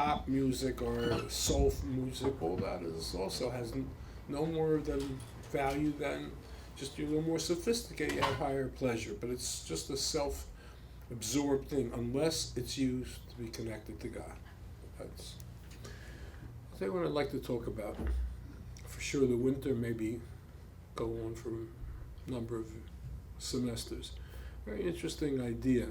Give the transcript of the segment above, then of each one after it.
pop music or soul music, all that is also has no more than value than just you're a little more sophisticated, you have higher pleasure, but it's just a self-absorbed thing unless it's used to be connected to God. That's what I'd like to talk about. For sure the winter maybe go on for a number of semesters. Very interesting idea.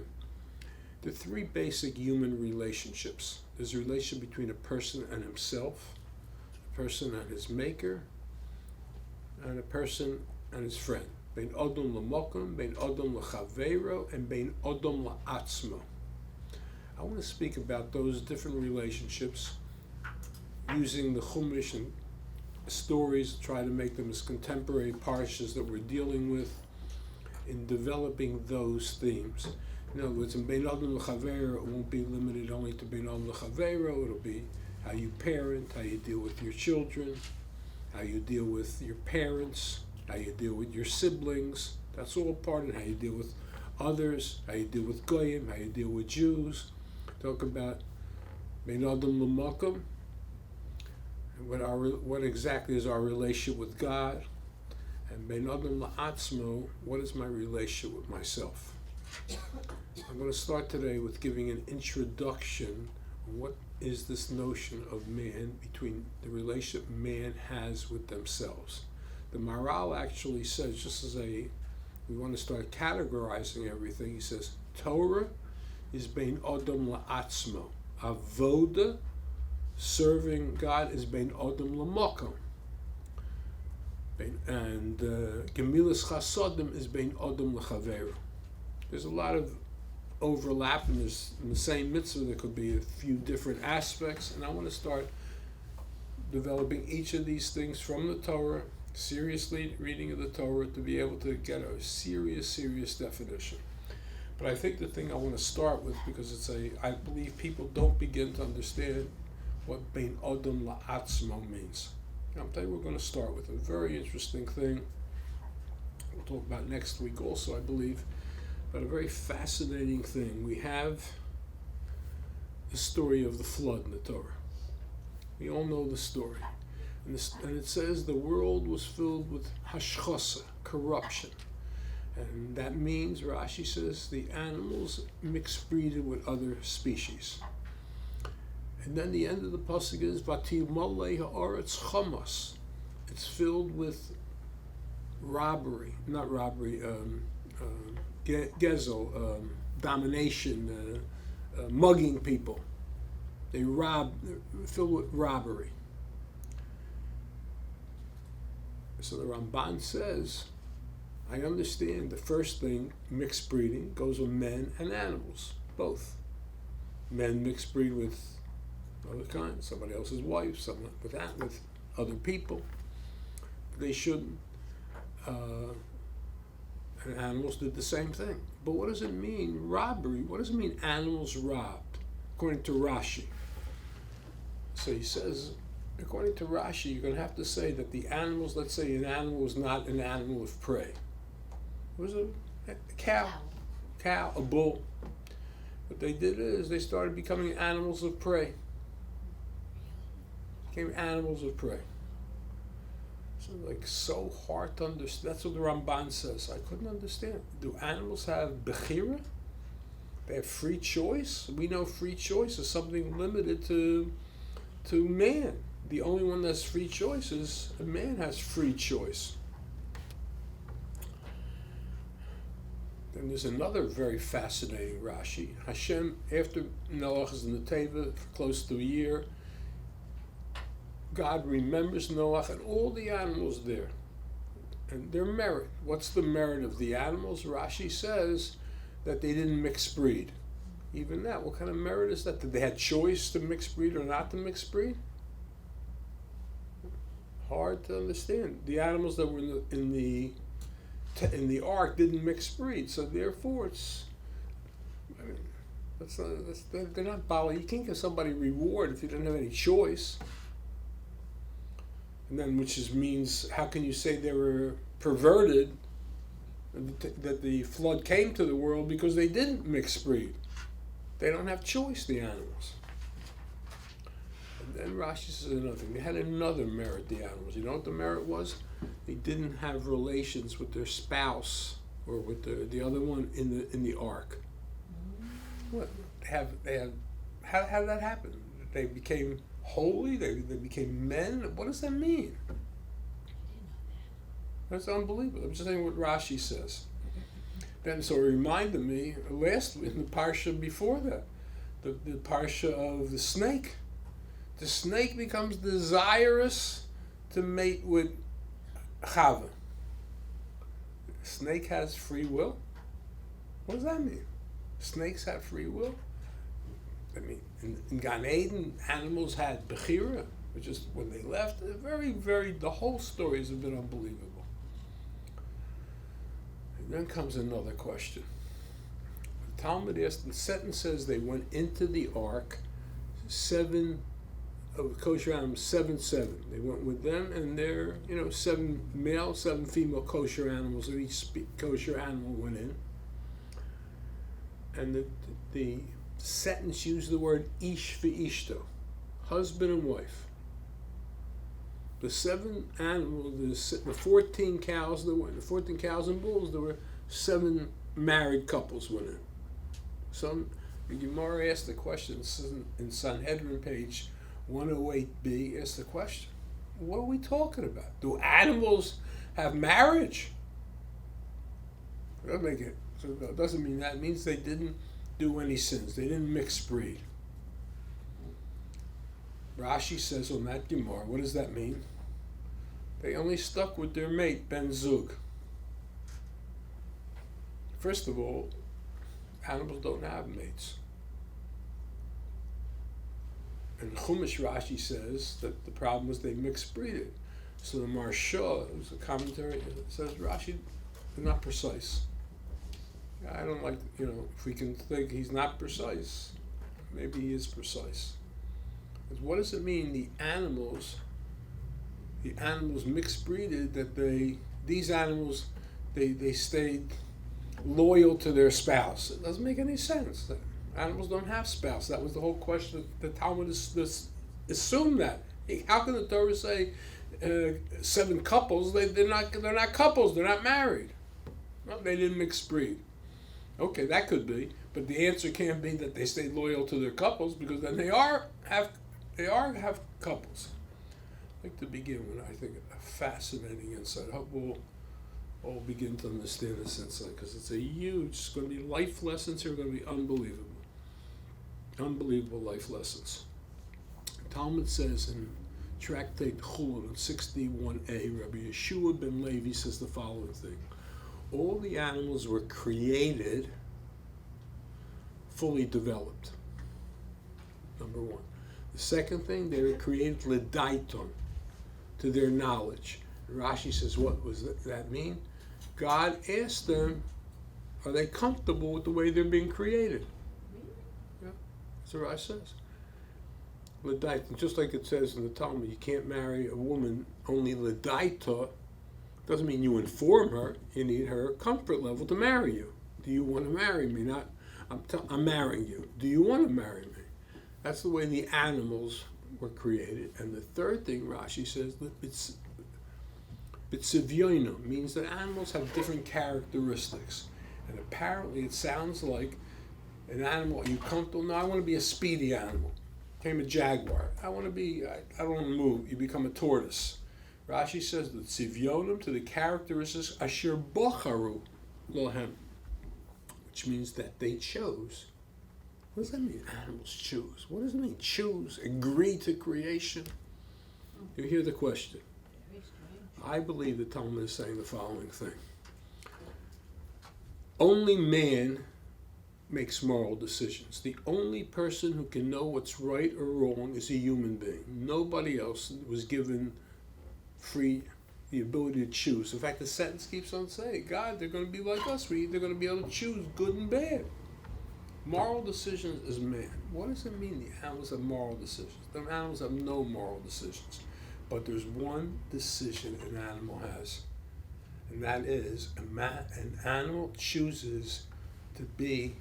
The three basic human relationships. There's a relationship between a person and himself, a person and his maker, and a person and his friend. Bein Odom l'mokum, bein Odom l'chaveiro, and bein Odom la'atzmo. I want to speak about those different relationships using the Chumash and stories, try to make them as contemporary parshas that we're dealing with in developing those themes. In other words, in Bein Odom l'chaveiro, it won't be limited only to Bein Odom l'chaveiro. It'll be how you parent, how you deal with your children, how you deal with your parents, how you deal with your siblings. That's all part of how you deal with others, how you deal with goyim, how you deal with Jews. Talk about Bein Odom l'mokum, what exactly is our relationship with God, and Bein Odom la'atzmo, what is my relationship with myself. I'm going to start today with giving an introduction on what is this notion of man, between the relationship man has with themselves. The Maharal actually says, just as we want to start categorizing everything, he says, Torah is Bein Odom la'atzmo. Avoda, serving God, is Bein Odom l'mokum. And Gemilas Chasodim is Bein Odom l'chaveru. There's a lot of overlap, and there's in the same mitzvah there could be a few different aspects, and I want to start developing each of these things from the Torah, seriously reading of the Torah, to be able to get a serious definition. But I think the thing I want to start with, because I believe people don't begin to understand what Bein Odom la'atzmo means. And I'm telling you, we're going to start with a very interesting thing. We'll talk about next week also, I believe. But a very fascinating thing. We have the story of the flood in the Torah. We all know the story. And it says the world was filled with hashchasa, corruption. And that means, Rashi says, the animals mixed breeded with other species. And then the end of the pasuk is, Vatimalei ha'aretz chamas. It's filled with gezel, domination, mugging people. They're filled with robbery. So the Ramban says, I understand the first thing, mixed breeding, goes with men and animals, both. Men mixed breed with other kinds, somebody else's wife, someone with other people. They shouldn't. And animals did the same thing. But what does it mean, robbery? What does it mean, animals robbed? According to Rashi. So he says, according to Rashi, you're going to have to say that the animals, let's say an animal was not an animal of prey. It was a cow, a bull. What they did is they started becoming animals of prey. Became animals of prey. So hard to understand. That's what the Ramban says. I couldn't understand. Do animals have bechira? They have free choice? We know free choice is something limited to man. The only one that's free choice is a man has free choice. Then there's another very fascinating Rashi. Hashem, after Noach is in the Teva for close to a year, God remembers Noach and all the animals there, and their merit. What's the merit of the animals? Rashi says that they didn't mix breed. Even that, what kind of merit is that? That they had choice to mix breed or not to mix breed? Hard to understand. The animals that were in the ark didn't mix breed, so therefore they're not bala. You can't give somebody reward if you didn't have any choice. And then, means, how can you say they were perverted, that the flood came to the world because they didn't mix breed? They don't have choice, the animals. Rashi says another thing. They had another merit, the animals. You know what the merit was? They didn't have relations with their spouse or with the other one in the ark. What? How did that happen? They became holy? They became men? What does that mean? That's unbelievable. I'm just saying what Rashi says. Then so it reminded me last in the parsha before that, the parsha of the snake. The snake becomes desirous to mate with Chava. The snake has free will? What does that mean? Snakes have free will? I mean, in Gan Eden, animals had Bechira, which is when they left. The whole story is a bit unbelievable. And then comes another question. The Talmud asked, the sentence says they went into the ark, kosher animals, 7. They went with them and their, 7 male, 7 female kosher animals, of each kosher animal went in. And the sentence used the word ish v'ishto, husband and wife. The 7 animals, the 14 cows that went, the 14 cows and bulls, there were 7 married couples went in. The Gemara asked the question in Sanhedrin page 108b, asked the question, what are we talking about? Do animals have marriage? That make it. So it doesn't mean that. It means they didn't do any sins. They didn't mix breed. Rashi says on that Gemara, what does that mean? They only stuck with their mate, Ben Zug. First of all, animals don't have mates. And Chumash Rashi says that the problem was they mixed breeded. So the Marsha, who's a commentary, says Rashi is not precise. I don't like, if we can think he's not precise, maybe he is precise. But what does it mean, the animals mixed breeded, that these animals, they stayed loyal to their spouse? It doesn't make any sense. Animals don't have spouse. That was the whole question. The Talmud assumed that. How can the Torah say 7 couples? They're not couples. They're not married. No, they didn't mix breed. Okay, that could be, but the answer can't be that they stayed loyal to their couples, because then they have couples. I'd like to begin with, I think, a fascinating insight. I hope we'll all begin to understand this insight, because it's going to be life lessons here, going to be unbelievable. Unbelievable life lessons. Talmud says in Tractate Chulun 61a, Rabbi Yeshua ben Levi says the following thing. All the animals were created fully developed. Number one. The second thing, they were created ledaiton, to their knowledge. Rashi says, what does that mean? God asked them, are they comfortable with the way they're being created? Yeah, that's what Rashi says. Ledaiton, just like it says in the Talmud, you can't marry a woman only ledaita. Doesn't mean you inform her. You need her comfort level to marry you. Do you want to marry me? Not, I'm marrying you. Do you want to marry me? That's the way the animals were created. And the third thing Rashi says, it's tzivyono, means that animals have different characteristics. And apparently it sounds like an animal, are you comfortable? No, I want to be a speedy animal. Became a jaguar. I don't want to move. You become a tortoise. Rashi says that tzivyonim, to the characteristics asher bocharu lohem, which means that they chose. What does that mean? Animals choose. What does it mean? Choose, agree to creation. You hear the question. I believe the Talmud is saying the following thing. Only man makes moral decisions. The only person who can know what's right or wrong is a human being. Nobody else was given the ability to choose. In fact, the sentence keeps on saying, God, they're going to be like us. They're going to be able to choose good and bad. Moral decisions is man. What does it mean the animals have moral decisions? The animals have no moral decisions. But there's one decision an animal has, and that is an animal chooses to be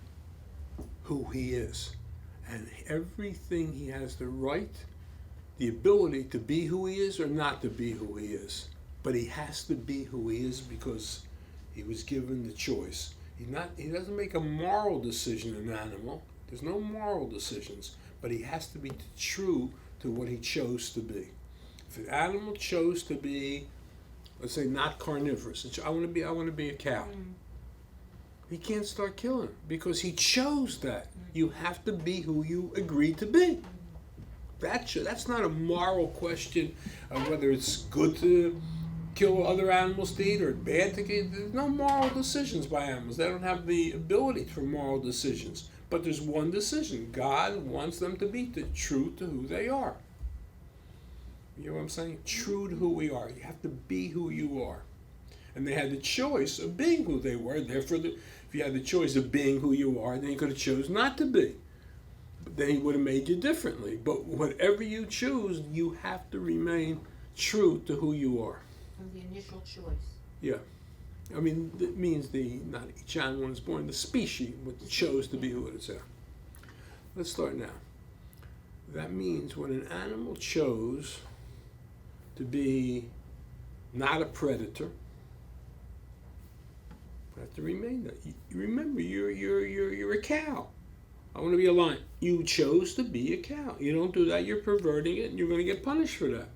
who he is. And everything he has the right the ability to be who he is or not to be who he is. But he has to be who he is because he was given the choice. He doesn't make a moral decision, an animal. There's no moral decisions, but he has to be true to what he chose to be. If an animal chose to be, let's say, not carnivorous, I want to be a cow. He can't start killing because he chose that. You have to be who you agreed to be. That's not a moral question of whether it's good to kill other animals to eat or bad to eat. There's no moral decisions by animals. They don't have the ability for moral decisions. But there's one decision. God wants them to be true to who they are. You know what I'm saying? True to who we are. You have to be who you are. And they had the choice of being who they were. Therefore, if you had the choice of being who you are, then you could have chosen not to be. But then he would have made you differently. But whatever you choose, you have to remain true to who you are. From the initial choice. Yeah. I mean, it means not each animal is born, the species which chose to be who it is. Let's start now. That means when an animal chose to be not a predator, you have to remain that. You remember, you're a cow. I want to be a lion. You chose to be a cow. You don't do that, you're perverting it, and you're going to get punished for that.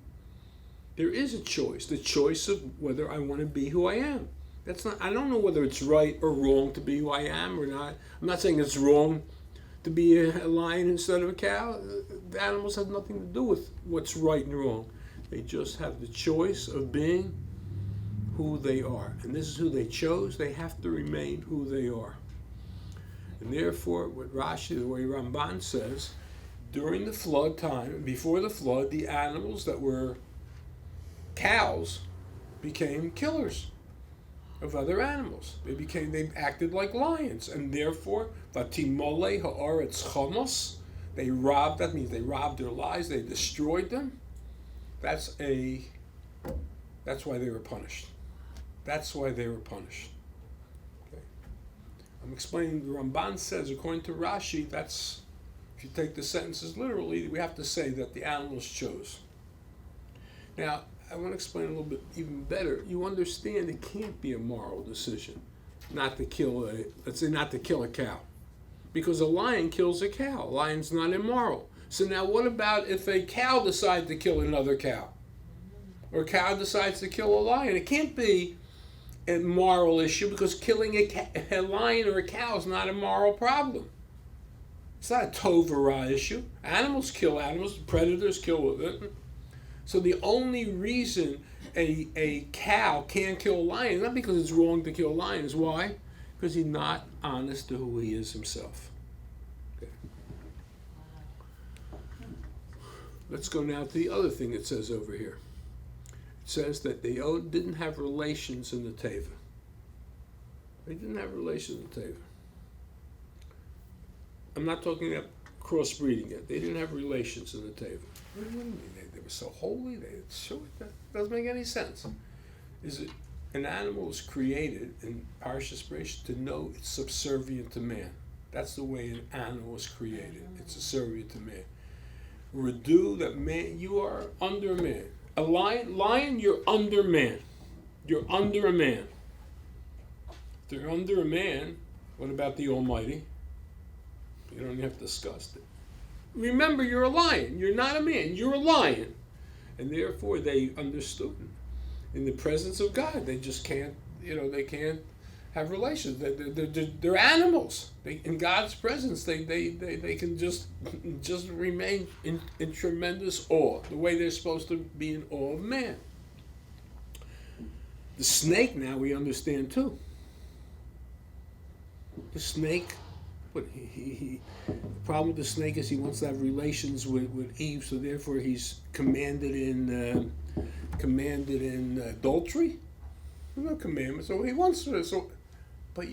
There is a choice, the choice of whether I want to be who I am. I don't know whether it's right or wrong to be who I am or not. I'm not saying it's wrong to be a lion instead of a cow. The animals have nothing to do with what's right and wrong. They just have the choice of being who they are. And this is who they chose. They have to remain who they are. And therefore, what Rashi, the way Ramban says, during the flood time, before the flood, the animals that were cows became killers of other animals. They acted like lions, and therefore, vatimole haaretz chamos, they robbed. That means they robbed their lives. They destroyed them. That's why they were punished. That's why they were punished. Okay. I'm explaining. The Ramban says, according to Rashi, that's, if you take the sentences literally, we have to say that the animals chose. Now, I want to explain a little bit even better. You understand it can't be a moral decision not to kill not to kill a cow. Because a lion kills a cow. A lion's not immoral. So now what about if a cow decides to kill another cow? Or a cow decides to kill a lion? It can't be a moral issue because killing a lion or a cow is not a moral problem. It's not a tovara issue. Animals kill animals. Predators kill it. So the only reason a cow can't kill a lion is not because it's wrong to kill lions. Why? Because he's not honest to who he is himself. Okay. Let's go now to the other thing it says over here. It says that they didn't have relations in the teva. They didn't have relations in the teva. I'm not talking about crossbreeding yet. They didn't have relations in the teva. What do you mean? They were so holy. That doesn't make any sense. Is it an animal is created in Parashat Beis to know it's subservient to man? That's the way an animal is created. It's subservient to man. Redo that man. You are under man. A lion, you're under man. You're under a man. If they're under a man, what about the Almighty? You don't even have to discuss it. Remember, you're a lion. You're not a man. You're a lion. And therefore, they understood. In the presence of God, they just can't, they can't have relations. They're animals. In God's presence, they can just remain in tremendous awe, the way they're supposed to be in awe of man. The snake, now we understand too. The snake, the problem with the snake is he wants to have relations with Eve, so therefore he's commanded in adultery. There's no commandment, so he wants to. So, but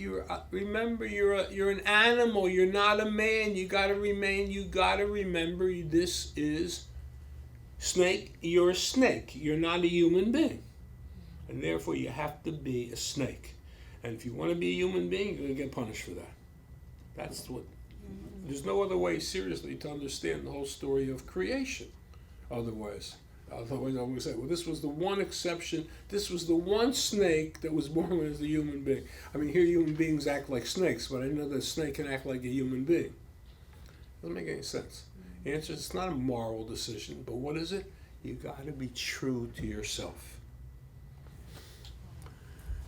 remember, you're an animal. You're not a man. You gotta remember. This is snake. You're a snake. You're not a human being, and therefore you have to be a snake. And if you want to be a human being, you're gonna get punished for that. That's what. There's no other way, seriously, to understand the whole story of creation. otherwise. Otherwise, I would say, well, this was the one exception. This was the one snake that was born as a human being. I mean, here human beings act like snakes, but I know that a snake can act like a human being. Doesn't make any sense. The answer is it's not a moral decision, but what is it? You got to be true to yourself.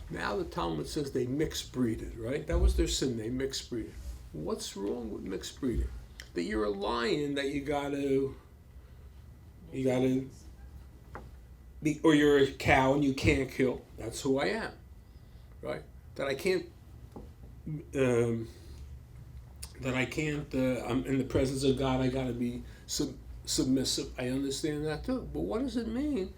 Now the Talmud says they mixed breeded, right? That was their sin. They mixed breeded. What's wrong with mixed breeding? That you're a lion that you gotta be, or you're a cow and you can't kill. That's who I am, right? That I can't. I'm in the presence of God. I gotta be submissive. I understand that too. But what does it mean?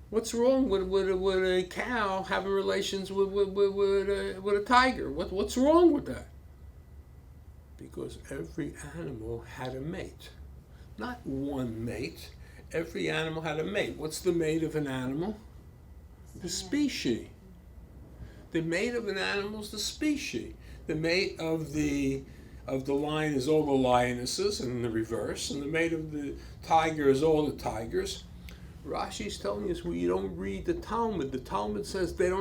What's wrong with a cow having relations with a tiger? What's wrong with that? Because every animal had a mate. Not one mate. Every animal had a mate. What's the mate of an animal? The species. The mate of an animal is the species. The mate of the lion is all the lionesses, and the reverse. And the mate of the tiger is all the tigers. Rashi's telling us, well, you don't read the Talmud. The Talmud says they're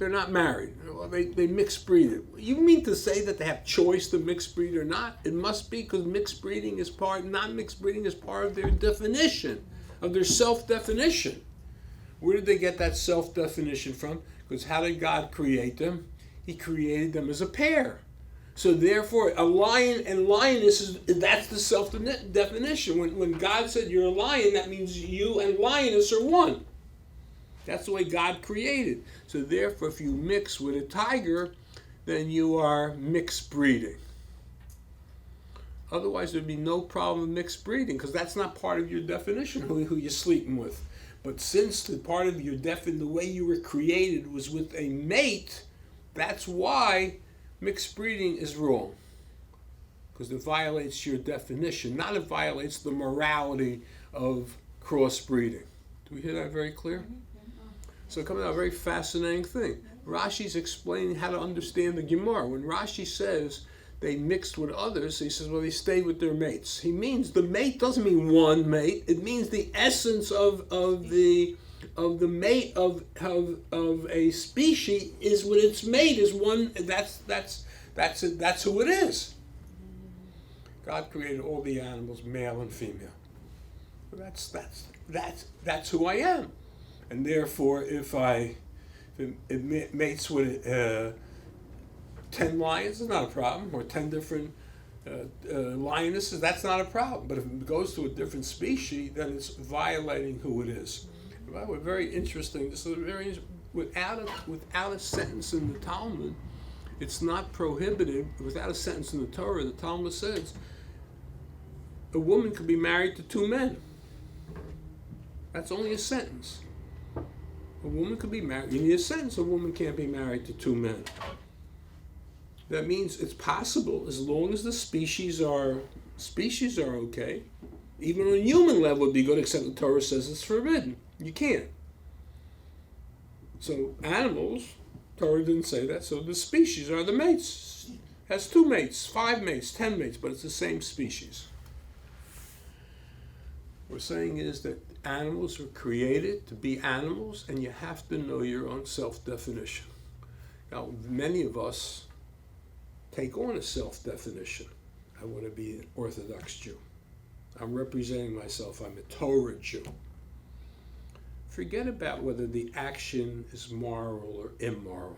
not married. Well, they mixed breed it. You mean to say that they have choice to mix breed or not? It must be, because mixed breeding is part of their definition, of their self-definition. Where did they get that self-definition from? Because how did God create them? He created them as a pair. So therefore, a lion and lioness, that's the self-definition. When God said you're a lion, that means you and lioness are one. That's the way God created. So therefore, if you mix with a tiger, then you are mixed breeding. Otherwise, there'd be no problem with mixed breeding, because that's not part of your definition, who you're sleeping with. But since the part of your the way you were created was with a mate, that's why mixed breeding is wrong, because it violates your definition, not it violates the morality of crossbreeding. Do we hear that very clear? So coming out a very fascinating thing. Rashi's explaining how to understand the Gemara. When Rashi says they mixed with others, he says, well, they stayed with their mates. He means the mate doesn't mean one mate. It means the essence of the mate of a species is with its mate is one. That's who it is. God created all the animals, male and female. That's who I am, and therefore, if it mates with 10 lions, it's not a problem, or 10 different lionesses, that's not a problem. But if it goes to a different species, then it's violating who it is. Well, very interesting. This is very without a sentence in the Talmud, it's not prohibited. Without a sentence in the Torah, the Talmud says a woman could be married to 2 men. That's only a sentence. A woman could be married. You need a sentence. A woman can't be married to 2 men. That means it's possible, as long as the species are okay. Even on a human level, it'd be good, except the Torah says it's forbidden. You can't. So animals, Torah didn't say that. So the species are the mates. Has 2 mates, 5 mates, 10 mates, but it's the same species. What we're saying is that animals were created to be animals, and you have to know your own self-definition. Now, many of us take on a self-definition. I want to be an Orthodox Jew. I'm representing myself. I'm a Torah Jew. Forget about whether the action is moral or immoral.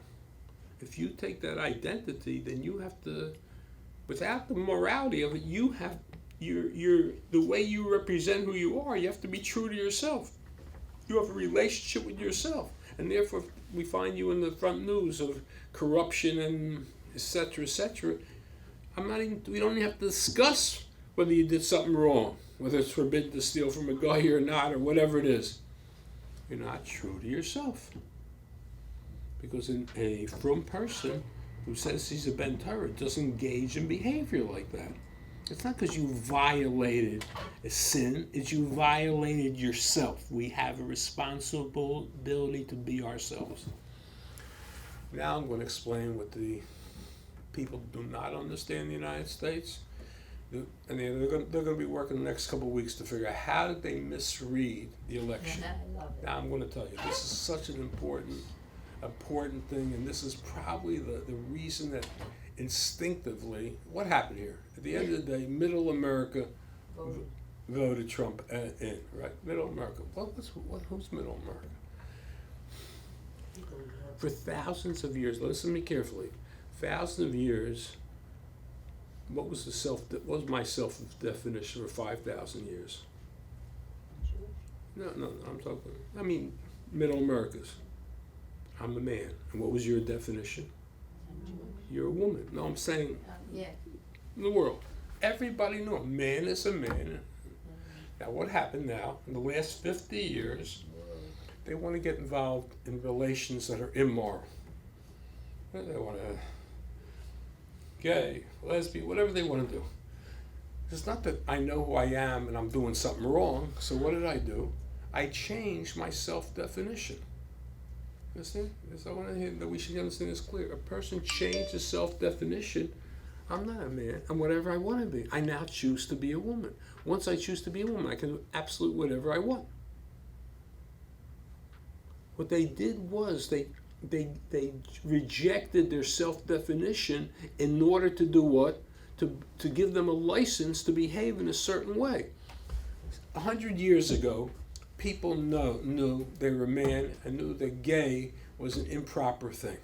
If you take that identity, then you have to, without the morality of it, you have the way you represent who you are, you have to be true to yourself. You have a relationship with yourself. And therefore, we find you in the front news of corruption and etc., etc. We don't even have to discuss whether you did something wrong, whether it's forbidden to steal from a guy or not, or whatever it is. You're not true to yourself. Because a frum person who says he's a Ben Torah doesn't engage in behavior like that. It's not because you violated a sin, it's you violated yourself. We have a responsibility to be ourselves. Now I'm going to explain what the people do not understand in the United States. And they're going to be working the next couple of weeks to figure out how did they misread the election. I love it. Now I'm going to tell you, this is such an important thing, and this is probably the reason that instinctively, what happened here? At the end of the day, Middle America voted Trump in, right? Middle America. Who's Middle America? For thousands of years, listen to me carefully, thousands of years, what was my self-definition for 5,000 years? No, I'm talking, Middle Americas. I'm a man. And what was your definition? You're a woman. No, I'm saying Yeah. in the world. Everybody knew a man is a man. Now what happened now, in the last 50 years, they want to get involved in relations that are immoral. They want to gay, lesbian, whatever they want to do. It's not that I know who I am and I'm doing something wrong. So what did I do? I changed my self-definition. Understand? I want to hear that we should understand this clear. A person changes self-definition. I'm not a man. I'm whatever I want to be. I now choose to be a woman. Once I choose to be a woman, I can do absolutely whatever I want. What they did was they rejected their self-definition in order to do what? To give them a license to behave in a certain way. 100 years ago, people knew they were a man and knew that gay was an improper thing.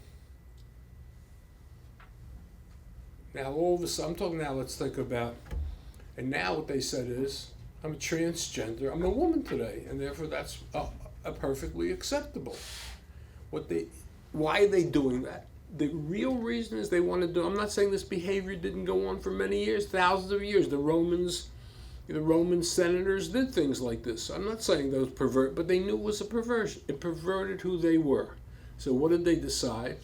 Now all of a sudden, I'm talking now, let's think about, and now what they said is, I'm a transgender, I'm a woman today, and therefore that's perfectly acceptable. Why are they doing that? The real reason is they want to do, I'm not saying this behavior didn't go on for many years, thousands of years. The Roman senators did things like this. I'm not saying those pervert, but they knew it was a perversion. It perverted who they were. So what did they decide?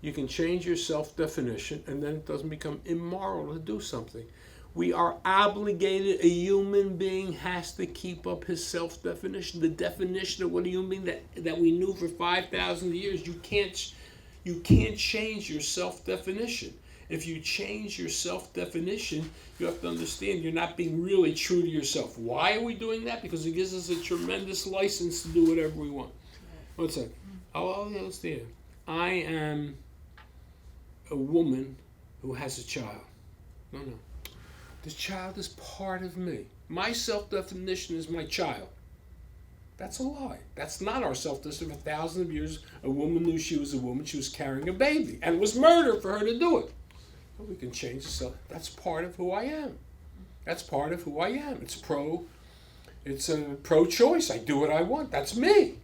You can change your self-definition and then it doesn't become immoral to do something. We are obligated, a human being has to keep up his self-definition, the definition of what a human being that we knew for 5,000 years. You can't change your self-definition. If you change your self-definition, you have to understand you're not being really true to yourself. Why are we doing that? Because it gives us a tremendous license to do whatever we want. One second. I'll understand. I am a woman who has a child. No. This child is part of me. My self-definition is my child. That's a lie. That's not our self-definition. For thousands of years, a woman knew she was a woman. She was carrying a baby. And it was murder for her to do it. But we can change the self. That's part of who I am. That's part of who I am. It's a pro-choice. I do what I want. That's me.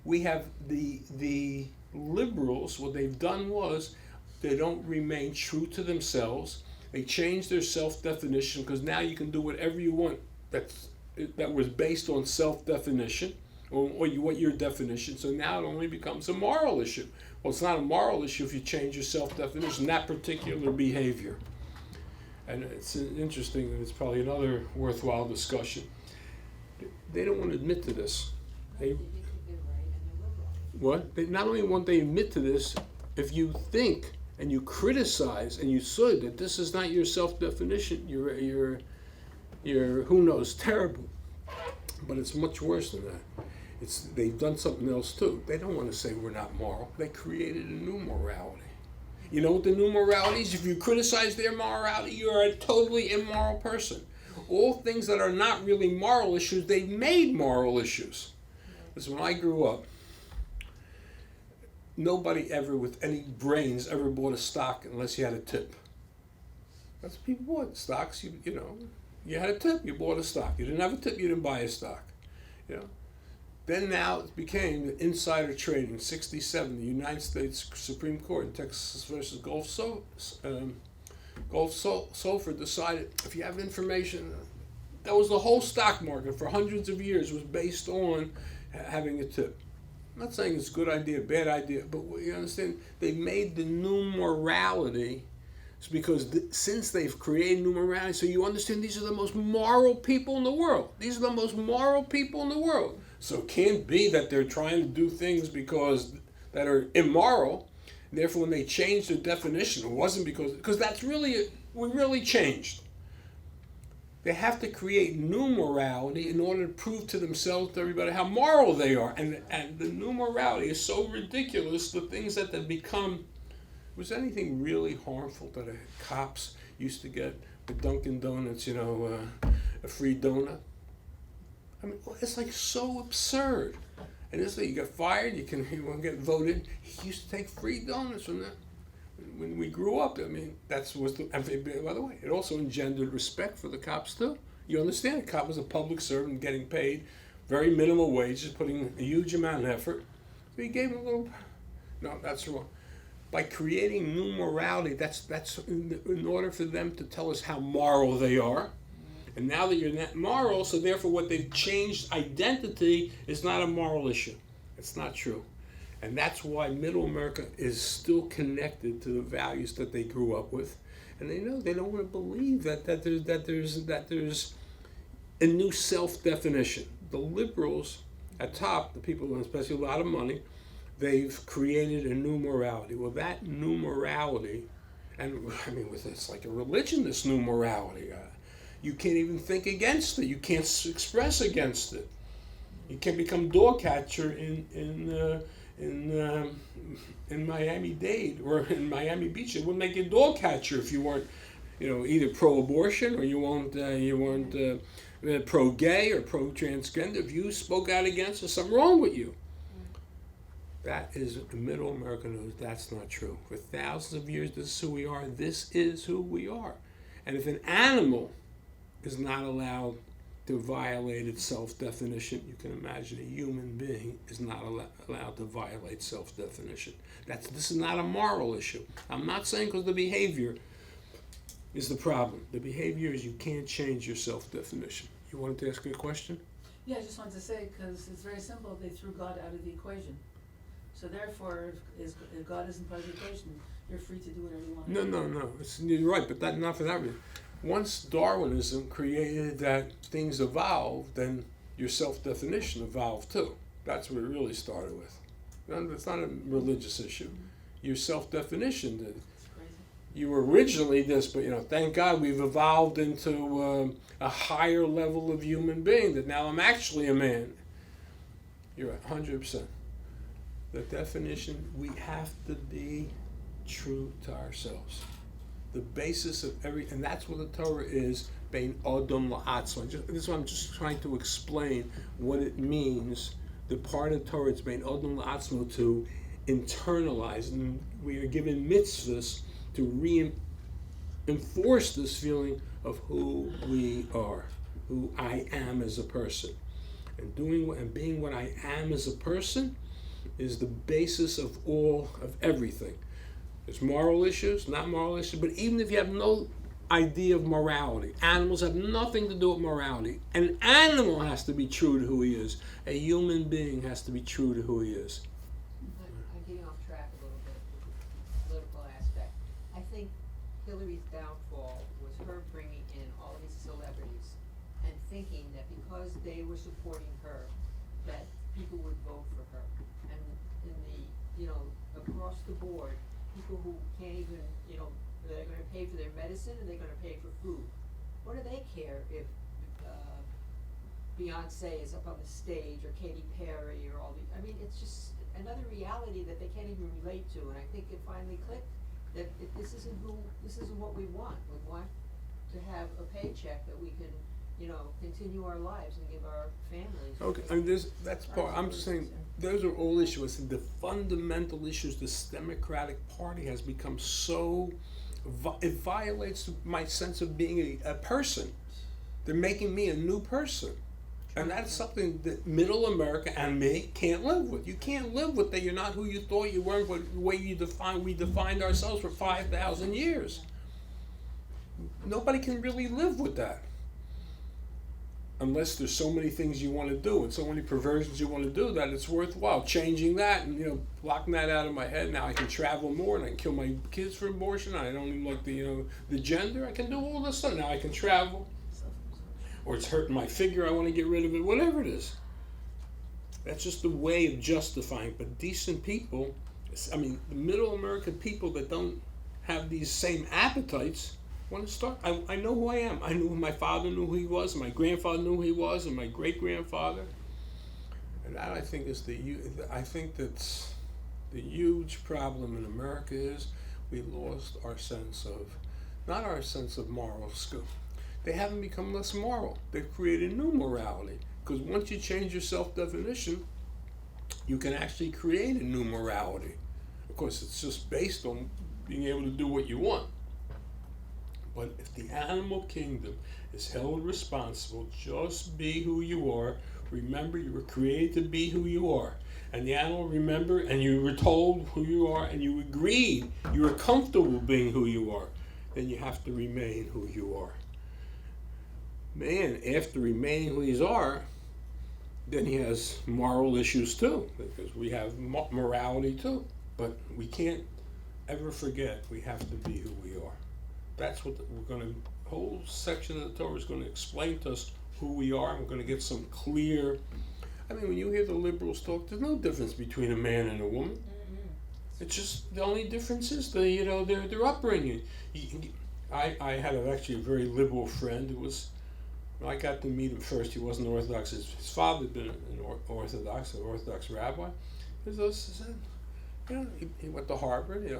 We have the liberals, what they've done was they don't remain true to themselves. They change their self-definition because now you can do whatever you want that was based on self-definition or what your definition. So now it only becomes a moral issue. Well, it's not a moral issue if you change your self-definition, that particular behavior. And it's interesting, and it's probably another worthwhile discussion. They don't want to admit to this. Not only won't they admit to this, if you think and you criticize and you say that this is not your self-definition, you're who knows, terrible. But it's much worse than that. They've done something else too. They don't want to say we're not moral. They created a new morality. You know what the new morality is? If you criticize their morality, you're a totally immoral person. All things that are not really moral issues, they've made moral issues. Because when I grew up, nobody ever with any brains ever bought a stock unless you had a tip. That's what people bought. Stocks, you had a tip, you bought a stock. You didn't have a tip, you didn't buy a stock. Then now it became the insider trading. 1967, the United States Supreme Court in Texas versus Gulf Sulphur decided if you have information, that was the whole stock market for hundreds of years was based on having a tip. I'm not saying it's a good idea, bad idea, but you understand, they made the new morality. It's because since they've created new morality, so you understand these are the most moral people in the world. These are the most moral people in the world. So it can't be that they're trying to do things that are immoral. Therefore, when they changed their definition, it wasn't because that's we really changed. They have to create new morality in order to prove to themselves, to everybody, how moral they are. And the new morality is so ridiculous, the things that they become. Was anything really harmful that the cops used to get with Dunkin' Donuts, a free donut? I mean, it's like so absurd. And it's like you get fired, you won't get voted. He used to take free donuts from that. When we grew up, I mean, by the way, it also engendered respect for the cops too. You understand, a cop was a public servant getting paid very minimal wages, putting a huge amount of effort. So he gave him a little, no, that's wrong. By creating new morality, that's in order for them to tell us how moral they are. And now that you're not moral, so therefore what they've changed identity is not a moral issue. It's not true. And that's why Middle America is still connected to the values that they grew up with. And they know they don't want to believe that there's a new self-definition. The liberals at top, the people who have especially a lot of money, they've created a new morality. Well, that new morality, and I mean, it's like a religion, this new morality. You can't even think against it. You can't express against it. You can't become dog catcher in Miami-Dade or in Miami Beach. It wouldn't make you a dog catcher if you weren't, either pro-abortion or you weren't pro-gay or pro-transgender. If you spoke out against it, there's something wrong with you. That is, Middle America knows that's not true. For thousands of years, this is who we are. This is who we are. And if an animal is not allowed to violate its self-definition, you can imagine a human being is not allowed to violate self-definition. This is not a moral issue. I'm not saying because the behavior is the problem. The behavior is you can't change your self-definition. You wanted to ask a question? Yeah, I just wanted to say, because it's very simple, they threw God out of the equation. So therefore, if God isn't part of the equation, you're free to do whatever you want. No. You're right, but not for that reason. Once Darwinism created that things evolve, then your self-definition evolved too. That's what it really started with. It's not a religious issue. Your self-definition did. You were originally this, but thank God we've evolved into a higher level of human being, that now I'm actually a man. You're right, 100%. The definition, we have to be true to ourselves. The basis of and that's what the Torah is, bein odom la'atzmo. This is why I'm just trying to explain what it means. The part of Torah, it's bein odom la'atzmo, to internalize, and we are given mitzvahs to reinforce this feeling of who we are, who I am as a person. And being what I am as a person is the basis of everything. There's moral issues, not moral issues, but even if you have no idea of morality, animals have nothing to do with morality. An animal has to be true to who he is. A human being has to be true to who he is. I'm getting off track a little bit with the political aspect. I think Hillary's downfall was her bringing in all these celebrities and thinking that because they were supporting her, that people would vote for her. And in the, across the board, people who can't even, they're going to pay for their medicine and they're going to pay for food. What do they care if Beyonce is up on the stage or Katy Perry or all the? I mean, it's just another reality that they can't even relate to. And I think it finally clicked that this isn't what we want. We want to have a paycheck that we can, continue our lives and give our families. Okay, I mean, that's part. I'm just saying those are all issues. The fundamental issues. This Democratic Party has become so. It violates my sense of being a person. They're making me a new person. And that's something that Middle America and me can't live with. You can't live with that. You're not who you thought you were, but the way we defined ourselves for 5,000 years. Nobody can really live with that. Unless there's so many things you want to do and so many perversions you want to do that it's worthwhile changing that and blocking that out of my head. Now I can travel more and I can kill my kids for abortion. I don't even like the gender. I can do all this stuff. Now I can travel. Or it's hurting my figure, I want to get rid of it, whatever it is. That's just the way of justifying. But decent people, the Middle American people that don't have these same appetites, want to start. I know who I am. I knew my father knew who he was, and my grandfather knew who he was, and my great-grandfather. And that, I think, is I think that's the huge problem in America is we lost our sense of, not our sense of moral skill. They haven't become less moral. They've created new morality. Because once you change your self-definition, you can actually create a new morality. Of course, it's just based on being able to do what you want. But if the animal kingdom is held responsible, just be who you are. Remember, you were created to be who you are. And the animal, remember, and you were told who you are, and you agreed, you were comfortable being who you are. Then you have to remain who you are. Man, after remaining who he are, then he has moral issues too, because we have morality too. But we can't ever forget we have to be who we are. That's what we're going to, whole section of the Torah is going to explain to us who we are. We're going to get some clear, I mean, when you hear the liberals talk, there's no difference between a man and a woman. It's just, the only difference is their upbringing. I had actually a very liberal friend who was, I got to meet him first. He wasn't Orthodox. His father had been an Orthodox rabbi. He said, he went to Harvard,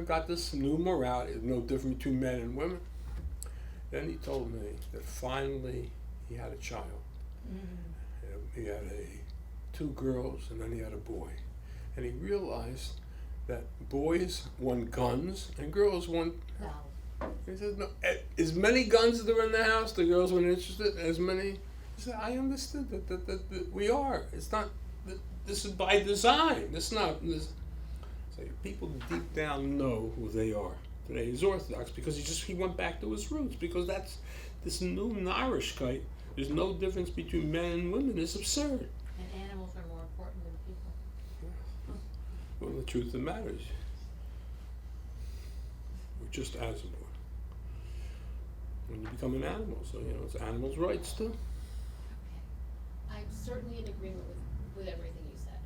got this new morality, no difference between men and women. Then he told me that finally he had a child. He had 2 girls, and then he had a boy. And he realized that boys want guns and girls want. He said, no, as many guns as there were in the house, the girls weren't interested. As many. He said, I understood that we are. It's not. This is by design. This is not. So people deep down know who they are. Today he's Orthodox because he went back to his roots, because that's this new Narishkeit. There's no difference between men and women. It's absurd. And animals are more important than people. Well, the truth of the matter is, we're just as important. When you become an animal, so it's animals' rights too. Okay. I'm certainly in agreement with everything you said.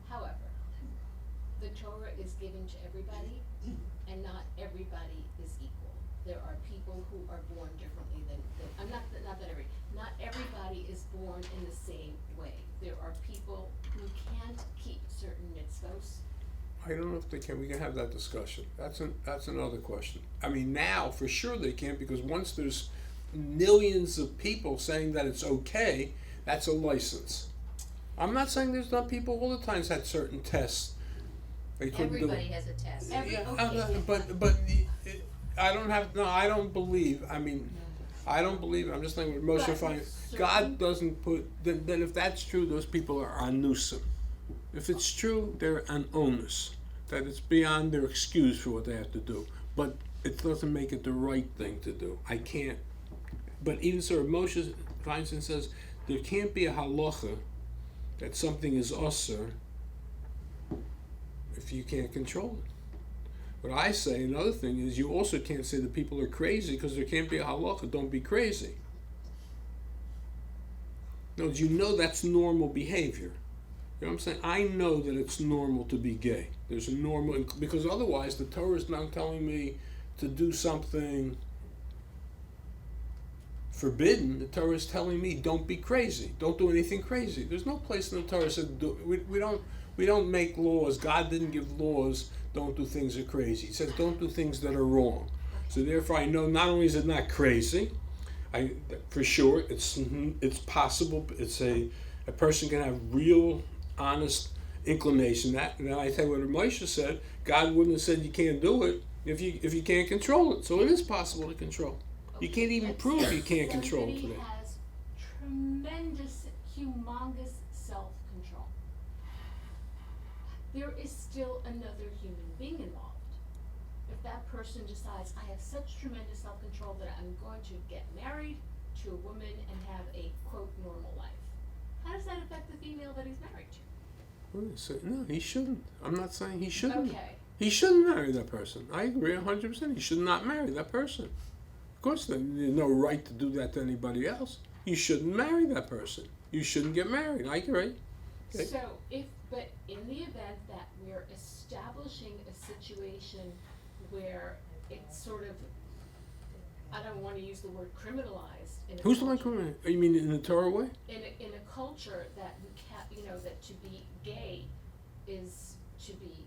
However, the Torah is given to everybody, and not everybody is equal. There are people who are born differently than not everybody is born in the same way. There are people who can't keep certain mitzvos. I don't know if they can. We can have that discussion. That's another question. I mean, now for sure they can't, because once there's millions of people saying that it's okay, that's a license. I'm not saying there's not people all the time had certain tests. They couldn't Everybody has a test. but I don't have. No, I don't believe. I mean, I don't believe. I'm just saying with Moshe Chaim, God doesn't put. Then if that's true, those people are anusim. If it's true, they're an onus. That it's beyond their excuse for what they have to do. But it doesn't make it the right thing to do. I can't. But even so, Moshe Feinstein says there can't be a halacha that something is usher if you can't control it. What I say, another thing is, you also can't say that people are crazy because there can't be a halacha, don't be crazy. No, you know that's normal behavior. You know what I'm saying? I know that it's normal to be gay. There's a normal, because otherwise the Torah is not telling me to do something forbidden. The Torah is telling me don't be crazy. Don't do anything crazy. There's no place in the Torah that says we don't make laws. God didn't give laws. Don't do things that are crazy. He says don't do things that are wrong. So therefore I know not only is it not crazy, for sure it's possible. It's a person can have real honest inclination. That, and then I tell you what Moshe said, God wouldn't have said you can't do it if you can't control it. So it is possible to control. You can't even prove you can't control today. Somebody has tremendous, humongous self-control. There is still another human being involved. If that person decides, I have such tremendous self-control that I'm going to get married to a woman and have a, quote, normal life, how does that affect the female that he's married to? No, he shouldn't. I'm not saying he shouldn't. Okay. He shouldn't marry that person. I agree 100%. He should not marry that person. Of course, there's no right to do that to anybody else. You shouldn't marry that person. You shouldn't get married. I agree. Okay. So, but in the event that we're establishing a situation where it's sort of, I don't wanna use the word criminalized in a Who's the one culture- coming? You mean in the Torah way? in a culture that you can't, that to be gay is to be,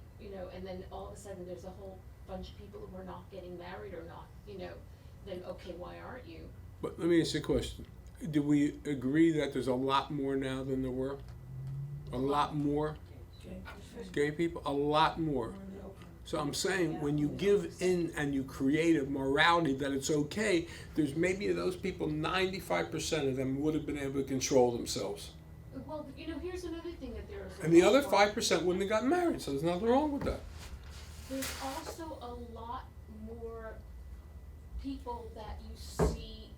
and then all of a sudden there's a whole bunch of people who are not getting married or not, then okay, why aren't you? But let me ask you a question. Do we agree that there's a lot more now than there were? A lot more gay people? A lot more. So I'm saying when you give in and you create a morality that it's okay, there's maybe those people, 95% of them would have been able to control themselves. Well, here's another thing that there is. And the other 5% wouldn't have gotten married, so there's nothing wrong with that. There's also a lot more people that you see